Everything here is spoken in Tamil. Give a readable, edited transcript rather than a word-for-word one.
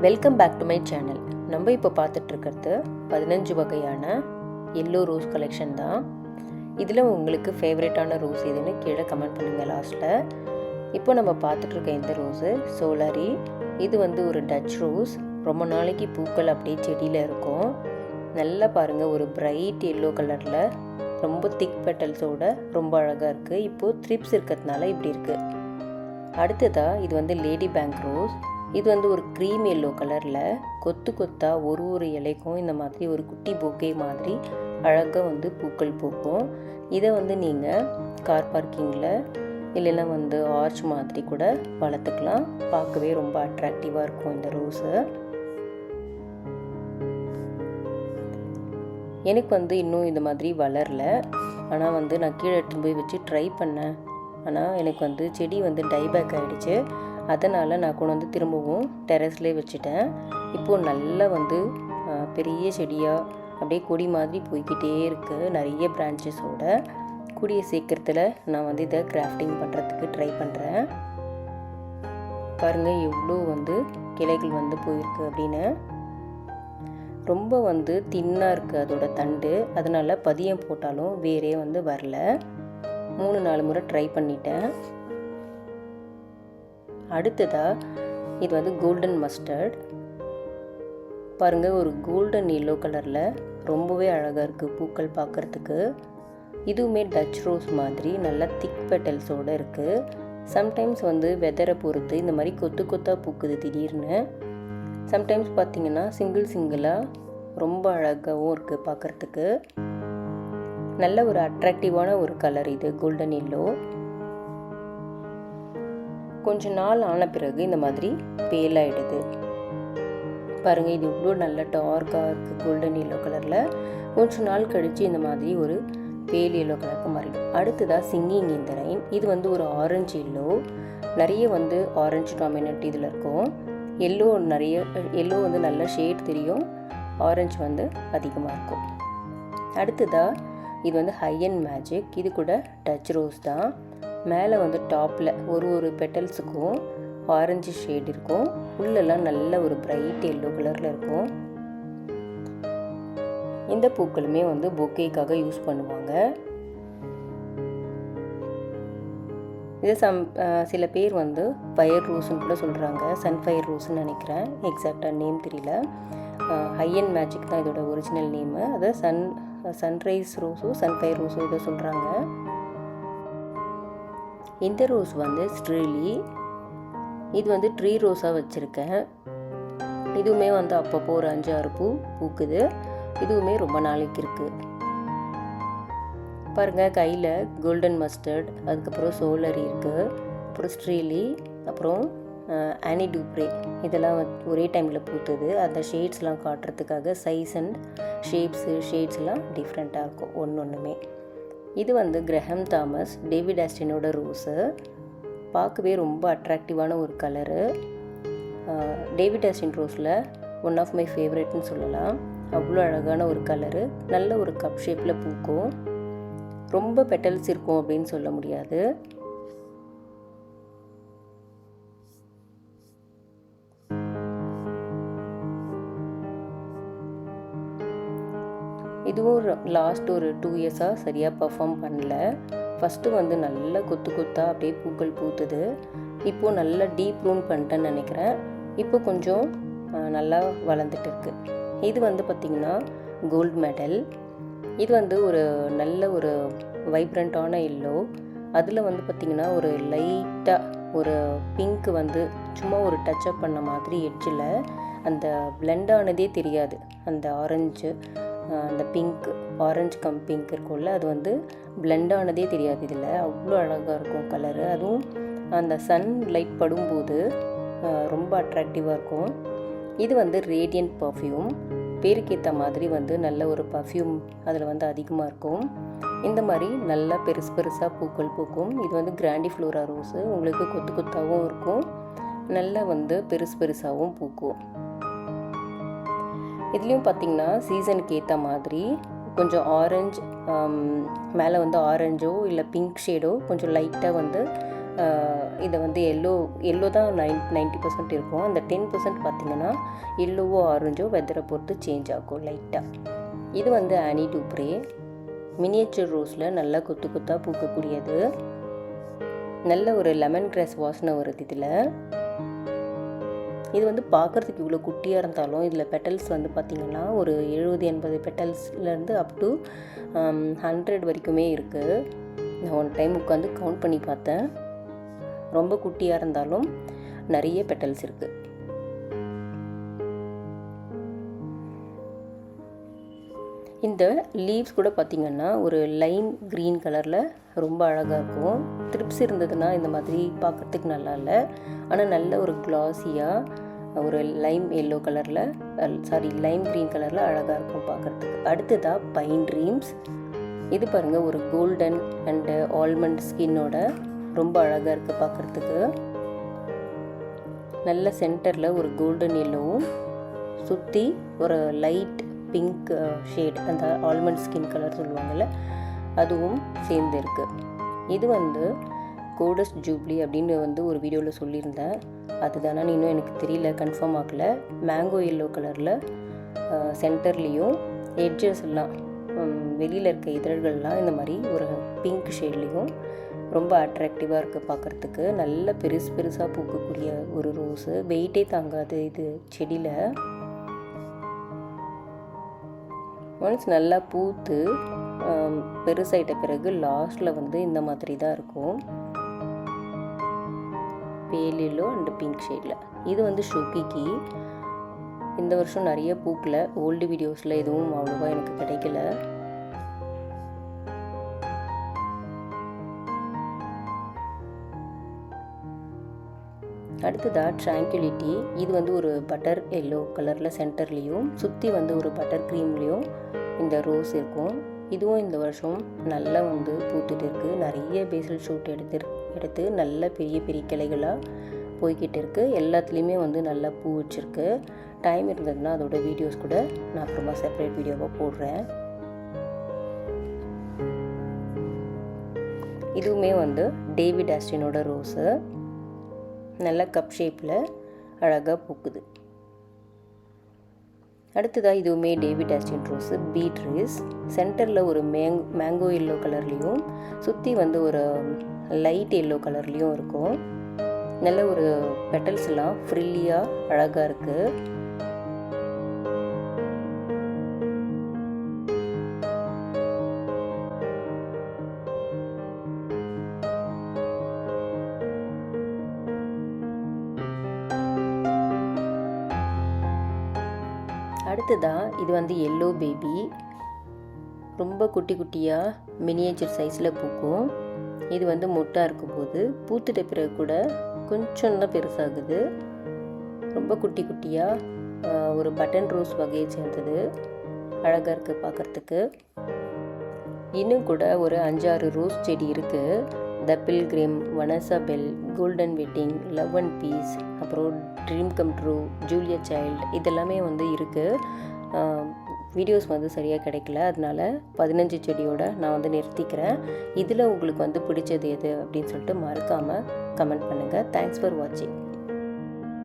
Welcome back to my channel. நம்ம இப்போ பார்த்துட்ருக்கிறது 15 வகையான எல்லோ ரோஸ் கலெக்ஷன் தான். இதில் உங்களுக்கு ஃபேவரட்டான ரோஸ் எதுன்னு கீழே கமெண்ட் பண்ணுங்கள் லாஸ்ட்டில். இப்போ நம்ம பார்த்துட்ருக்க இந்த ரோஸு சோலாரி. இது ஒரு டச் ரோஸ். ரொம்ப நாளைக்கு பூக்கள் அப்படியே செடியில் இருக்கும். நல்லா பாருங்கள், ஒரு பிரைட் எல்லோ கலரில் ரொம்ப திக் பெட்டல்ஸோட ரொம்ப அழகாக இருக்குது. இப்போது த்ரிப்ஸ் இருக்கிறதுனால இப்படி இருக்குது. அடுத்ததாக இது லேடி பேங்க் ரோஸ். இது ஒரு க்ரீம் எல்லோ கலரில் கொத்து கொத்தாக ஒரு இலைக்கும் இந்த மாதிரி ஒரு குட்டி பொக்கே மாதிரி அழகாக பூக்கள் பூக்கும். இதை நீங்கள் கார் பார்க்கிங்கில் இல்லைன்னா ஆர்ச் மாதிரி கூட வளர்த்துக்கலாம். பார்க்கவே ரொம்ப அட்ராக்டிவாக இருக்கும் இந்த ரோஸு. எனக்கு இன்னும் இந்த மாதிரி வளரல. ஆனால் நான் கீழே எடுத்துன்னு போய் வச்சு ட்ரை பண்ணேன். ஆனால் எனக்கு செடி டைபேக் ஆகிடுச்சு. அதனால் நான் கொண்டு திரும்பவும் டெரஸ்லேயே வச்சுட்டேன். இப்போது நல்லா பெரிய செடியாக அப்படியே கொடி மாதிரி போய்கிட்டே இருக்குது, நிறைய பிரான்ச்சஸோட. கூடிய சீக்கிரத்தில் நான் இதை கிராஃப்டிங் பண்ணுறதுக்கு ட்ரை பண்ணுறேன். பாருங்கள் எவ்வளோ கிளைகள் போயிருக்கு அப்படின்னு. ரொம்ப தின்னாக இருக்குது அதோட தண்டு. அதனால் பதியம் போட்டாலும் வேறே வரல. 3-4 முறை ட்ரை பண்ணிட்டேன். அடுத்ததாக இது கோல்டன் மஸ்டர்ட். பாருங்கள், ஒரு கோல்டன் எல்லோ கலரில் ரொம்பவே அழகாக இருக்குது பூக்கள் பார்க்குறதுக்கு. இதுவுமே டச் ரோஸ் மாதிரி நல்லா திக் பெட்டல்ஸோடு இருக்குது. சம்டைம்ஸ் வெதரை பொறுத்து இந்த மாதிரி கொத்து கொத்தாக பூக்குது திடீர்னு. சம்டைம்ஸ் பார்த்திங்கன்னா சிங்கிளாக ரொம்ப அழகாகவும் இருக்குது பார்க்குறதுக்கு. நல்ல ஒரு அட்ராக்டிவான ஒரு கலர் இது கோல்டன் எல்லோ. கொஞ்ச நாள் ஆன பிறகு இந்த மாதிரி பேல் ஆகிடுது. பாருங்கள், இது இவ்வளோ நல்ல டார்க்காக இருக்குது கோல்டன் எல்லோ கலரில். கொஞ்ச நாள் கழித்து இந்த மாதிரி ஒரு பேல் எல்லோ கலருக்கு மாறிடும். அடுத்ததாக சிங்கிங் இன் தி ரெயின். இது ஒரு ஆரஞ்சு எல்லோ. நிறைய ஆரஞ்சு டாமினன்ட் இதில் இருக்கும். எல்லோ நிறைய எல்லோ நல்ல ஷேட் தெரியும். ஆரஞ்சு அதிகமாக இருக்கும். அடுத்ததாக இது ஹை அண்ட் மேஜிக். இது கூட டச் ரோஸ் தான். மேலே டாப்பில் ஒரு பெட்டல்ஸுக்கும் ஆரஞ்சு ஷேட் இருக்கும். உள்ளெல்லாம் நல்ல ஒரு பிரைட் எல்லோ கலரில் இருக்கும். இந்த பூக்களுமே பொக்கேக்காக யூஸ் பண்ணுவாங்க. இது சில பேர் ஃபயர் ரோஸ்ன்னு கூட சொல்கிறாங்க. சன்ஃபயர் ரோஸ்ன்னு நினைக்கிறேன், எக்ஸாக்டாக நேம் தெரியல. ஹை அண்ட் மேஜிக் தான் இதோட ஒரிஜினல் நேமு. அதை சன்ரைஸ் ரோஸோ சன்ஃபயர் ரோஸோ இதை சொல்கிறாங்க. இந்த ரோஸ் ஸ்ட்ரீலி. இது ட்ரீ ரோஸாக வச்சுருக்கேன். இதுவுமே அப்பப்போ ஒரு 5-6 பூ பூக்குது. இதுவுமே ரொம்ப நாளைக்கு இருக்குது. பாருங்கள், கையில் கோல்டன் மஸ்டர்ட், அதுக்கப்புறம் சோலரி இருக்குது, அப்புறம் ஸ்ட்ரீலி, அப்புறம் ஆனி டூப்ரே. இதெல்லாம் ஒரே டைமில் பூத்துது. அந்த ஷேட்ஸ்லாம் காட்டுறதுக்காக சைஸ் அண்ட் ஷேட்ஸ்லாம் டிஃப்ரெண்ட்டாக இருக்கும் ஒன்றுமே. இது கிரஹம் தாமஸ் டேவிட் ஆஸ்டினோட ரோஸு. பார்க்கவே ரொம்ப அட்ராக்டிவான ஒரு கலரு. டேவிட் ஆஸ்டின் ரோஸில் ஒன் ஆஃப் மை ஃபேவரெட்னு சொல்லலாம். அவ்வளோ அழகான ஒரு கலரு. நல்ல ஒரு கப் ஷேப்பில் பூக்கும். ரொம்ப பெட்டல்ஸ் இருக்கும் அப்படின்னு சொல்ல முடியாது. இதுவும் லாஸ்ட் ஒரு 2 இயர்ஸாக சரியாக பர்ஃபார்ம் பண்ணல. ஃபஸ்ட்டு நல்லா கொத்து கொத்தாக அப்படியே பூக்கள் பூத்துது. இப்போது நல்லா டீப் ப்ரூன் பண்ணிட்டேன்னு நினைக்கிறேன். இப்போ கொஞ்சம் நல்லா வளர்ந்துட்டு இருக்கு. இது பார்த்திங்கன்னா கோல்ட் மெடல். இது ஒரு நல்ல ஒரு வைப்ரண்ட்டான எல்லோ. அதில் பார்த்திங்கன்னா ஒரு லைட்டாக ஒரு பிங்க் சும்மா ஒரு டச்சப் பண்ண மாதிரி எட்ஜில் அந்த பிளெண்ட் ஆனதே தெரியாது. அந்த ஆரஞ்சு அந்த பிங்க், ஆரஞ்சு பிங்க் இருக்கும்ல, அது பிளெண்ட் ஆனதே தெரியாது. இதில் அவ்வளோ அழகாக இருக்கும் கலரு. அதுவும் அந்த சன் லைட் படும்போது ரொம்ப அட்ராக்டிவாக இருக்கும். இது ரேடியன்ட் பர்ஃப்யூம். பேருக்கேற்ற மாதிரி நல்ல ஒரு பர்ஃப்யூம் அதில் அதிகமாக இருக்கும். இந்த மாதிரி நல்லா பெருசாக பூக்கள் பூக்கும். இது கிராண்டிஃப்ளோரா ரோஸு. உங்களுக்கு கொத்து கொத்தாகவும் இருக்கும், நல்லா பெருசாகவும் பூக்கும். இதுலேயும் பார்த்திங்கன்னா சீசனுக்கு ஏற்ற மாதிரி கொஞ்சம் ஆரஞ்சு, மேலே ஆரஞ்சோ இல்லை பிங்க் ஷேடோ கொஞ்சம் லைட்டாக இதை வந்து எல்லோ தான் 90% இருக்கும். அந்த 10% பார்த்திங்கன்னா எல்லோவோ ஆரஞ்சோ வெதரை பொறுத்து சேஞ்ச் ஆகும் லைட்டாக. இது வந்து ஆனி டூப்ரே மினியேச்சர் ரோஸில் நல்லா கொத்து கொத்தாக பூக்கக்கூடியது. நல்ல ஒரு லெமன் கிராஸ் வாசனை வருது இதில். இது வந்து பார்க்குறதுக்கு இவ்வளோ குட்டியாக இருந்தாலும் இதில் பெட்டல்ஸ் வந்து பார்த்திங்கன்னா ஒரு 70-80 பெட்டல்ஸ்லேருந்து அப் டு 100 வரைக்குமே இருக்குது. நான் ஒன் டைம் உட்காந்து கவுண்ட் பண்ணி பார்த்தேன். ரொம்ப குட்டியாக இருந்தாலும் நிறைய பெட்டல்ஸ் இருக்குது. இந்த லீவ்ஸ் கூட பார்த்திங்கன்னா ஒரு லைம் க்ரீன் கலரில் ரொம்ப அழகாக இருக்கும். த்ரிப்ஸ் இருந்ததுன்னா இந்த மாதிரி பார்க்குறதுக்கு நல்லா இல்லை. ஆனால் நல்ல ஒரு கிளாஸியாக ஒரு லைம் எல்லோ கலரில் லைம் க்ரீன் கலரில் அழகாக இருக்கும் பார்க்குறதுக்கு. அடுத்ததாக பைன் ட்ரீம்ஸ். இது பாருங்கள் ஒரு கோல்டன் அண்டு ஆல்மண்ட் ஸ்கின்னோட ரொம்ப அழகாக இருக்குது பார்க்குறதுக்கு. நல்ல சென்டரில் ஒரு கோல்டன் எல்லோவும் சுற்றி ஒரு லைட் பிங்க் ஷேட், அந்த ஆல்மண்ட் ஸ்கின் கலர் சொல்லுவாங்கள்ல, அதுவும் சேர்ந்து இருக்குது. இது வந்து கோடஸ் ஜூப்ளி அப்படின்னு வந்து ஒரு வீடியோவில் சொல்லியிருந்தேன். அதுதானா இன்னும் எனக்கு தெரியல, கன்ஃபார்ம் ஆகலை. மேங்கோ எல்லோ கலரில் சென்டர்லேயும் எட்ஜஸ் எல்லாம் வெளியில் இருக்க இதழ்கள்லாம் இந்த மாதிரி ஒரு பிங்க் ஷேட்லேயும் ரொம்ப அட்ராக்டிவாக இருக்குது பார்க்குறதுக்கு. நல்ல பெருசாக பூக்கக்கூடிய ஒரு ரோஸு. வெயிட்டே தாங்காது இது செடியில். ஒன்ஸ் நல்லா பூத்து பெருசாயிட்ட பிறகு லாஸ்ட்டில் வந்து இந்த மாதிரி தான் இருக்கும், பேல் எல்லோ அண்டு பிங்க் ஷேடில். இது வந்து ஷோக்கிக்கு. இந்த வருஷம் நிறைய பூக்கல. ஓல்டு வீடியோஸில் எதுவும் அவ்வளோவா எனக்கு கிடைக்கல. அடுத்ததாக ட்ராங்குலிட்டி. இது வந்து ஒரு பட்டர் எல்லோ கலரில் சென்டர்லேயும் சுற்றி வந்து ஒரு பட்டர் க்ரீம்லேயும் இந்த ரோஸ் இருக்கும். இதுவும் இந்த வருஷம் நல்லா வந்து பூத்துட்டு இருக்குது. நிறைய பேசல் ஷூட் எடுத்து நல்ல பெரிய பெரிய கிளைகளாக போய்கிட்டு இருக்குது. எல்லாத்துலேயுமே வந்து நல்லா பூ வச்சுருக்கு. டைம் இருந்ததுன்னா அதோட வீடியோஸ் கூட நான் அப்புறமா செப்பரேட் வீடியோவாக போடுறேன். இதுவுமே வந்து டேவிட் ஆஸ்டினோட ரோஸு. நல்ல கப் ஷேப்பில் அழகாக பூக்குது. அடுத்ததாக இதுவுமே டேவிட் ஆஸ்டின் ரோஸு, பீட்ரீஸ். சென்டரில் ஒரு மேங்கோ எல்லோ கலர்லேயும் சுற்றி வந்து ஒரு லைட் எல்லோ கலர்லேயும் இருக்கும். நல்ல ஒரு பெட்டல்ஸ் எல்லாம் ஃப்ரில்லியாக அழகாக இருக்குது. அடுத்ததாக இது வந்து எல்லோ பேபி. ரொம்ப குட்டி குட்டியாக மினியேச்சர் சைஸில் பூக்கும். இது வந்து மொட்டாக இருக்கும்போது பூத்துட்ட பிறகு கூட கொஞ்சம் தான் பெருசாகுது. ரொம்ப குட்டி குட்டியாக ஒரு பட்டன் ரோஸ் வகையை சேர்ந்தது. அழகாக இருக்குது பார்க்குறதுக்கு. இன்னும் கூட ஒரு 5-6 ரோஸ் செடி இருக்குது. The pilgrim, Vanessa Bell, golden wedding, love and peace, அப்புறம் dream come true, Julia Child, இதெல்லாமே வந்து இருக்குது. வீடியோஸ் வந்து சரியாக கிடைக்கல, அதனால 15 செடியோடு நான் வந்து நிறுத்திக்கிறேன். இதில் உங்களுக்கு வந்து பிடிச்சது எது அப்படின்னு சொல்லிட்டு மறக்காமல் கமெண்ட் பண்ணுங்கள். தேங்க்ஸ் ஃபார் வாட்சிங்.